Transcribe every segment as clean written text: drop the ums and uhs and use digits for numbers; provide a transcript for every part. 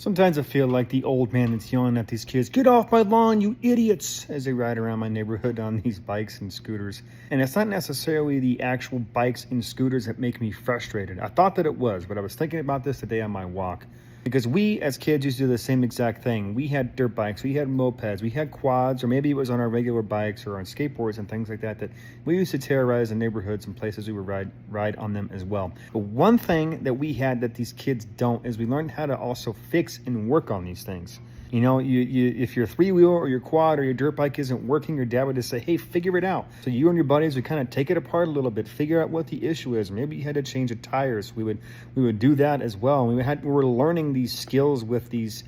Sometimes I feel like the old man that's yelling at these kids, "Get off my lawn, you idiots," as they ride around my neighborhood on these bikes and scooters. And it's not necessarily the actual bikes and scooters that make me frustrated. I thought that it was, but I was thinking about this today on my walk. Because we as kids used to do the same exact thing. We had dirt bikes, we had mopeds, we had quads, or maybe it was on our regular bikes or on skateboards and things like that that we used to terrorize the neighborhoods and places we would ride on them as well. But one thing that we had that these kids don't is we learned how to also fix and work on these things. You know, if your three-wheel or your quad or your dirt bike isn't working, your dad would just say, "Hey, figure it out." So you and your buddies would kind of take it apart a little bit, figure out what the issue is. Maybe you had to change the tires. We would do that as well. We were learning these skills with these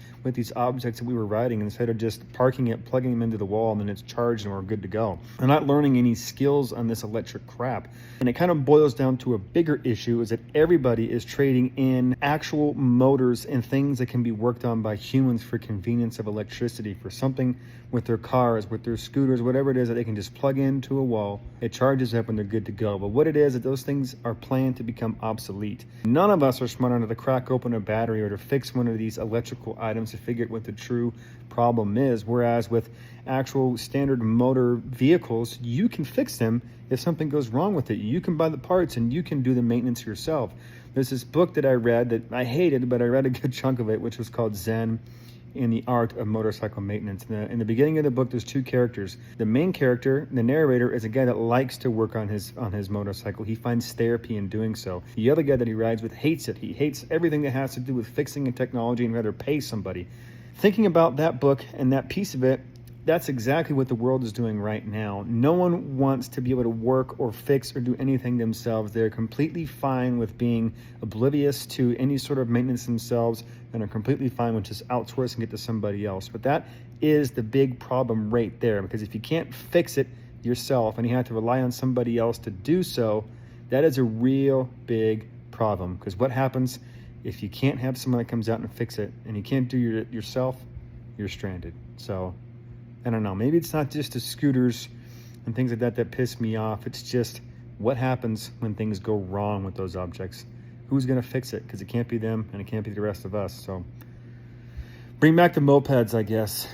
objects that we were riding instead of just parking it, plugging them into the wall, and then it's charged and we're good to go. We're not learning any skills on this electric crap. And it kind of boils down to a bigger issue is that everybody is trading in actual motors and things that can be worked on by humans for convenience of electricity, for something with their cars, with their scooters, whatever it is that they can just plug into a wall. It charges up and they're good to go. But what it is that those things are planned to become obsolete. None of us are smart enough to crack open a battery or to fix one of these electrical items to figure out what the true problem is. Whereas with actual standard motor vehicles, you can fix them if something goes wrong with it. You can buy the parts and you can do the maintenance yourself. There's this book that I read that I hated, but I read a good chunk of it, which was called Zen in the Art of Motorcycle Maintenance. In the beginning of the book, there's two characters. The main character, the narrator, is a guy that likes to work on his motorcycle. He finds therapy in doing so. The other guy that he rides with hates it. He hates everything that has to do with fixing and technology and rather pay somebody. Thinking about that book and that piece of it, that's exactly what the world is doing right now. No one wants to be able to work or fix or do anything themselves. They're completely fine with being oblivious to any sort of maintenance themselves and are completely fine with just outsourcing it to somebody else. But that is the big problem right there, because if you can't fix it yourself and you have to rely on somebody else to do so, that is a real big problem. Because what happens if you can't have someone that comes out and fix it and you can't do it yourself? You're stranded. So I don't know, maybe it's not just the scooters and things like that that piss me off. It's just what happens when things go wrong with those objects. Who's going to fix it? Because it can't be them and it can't be the rest of us. So bring back the mopeds, I guess.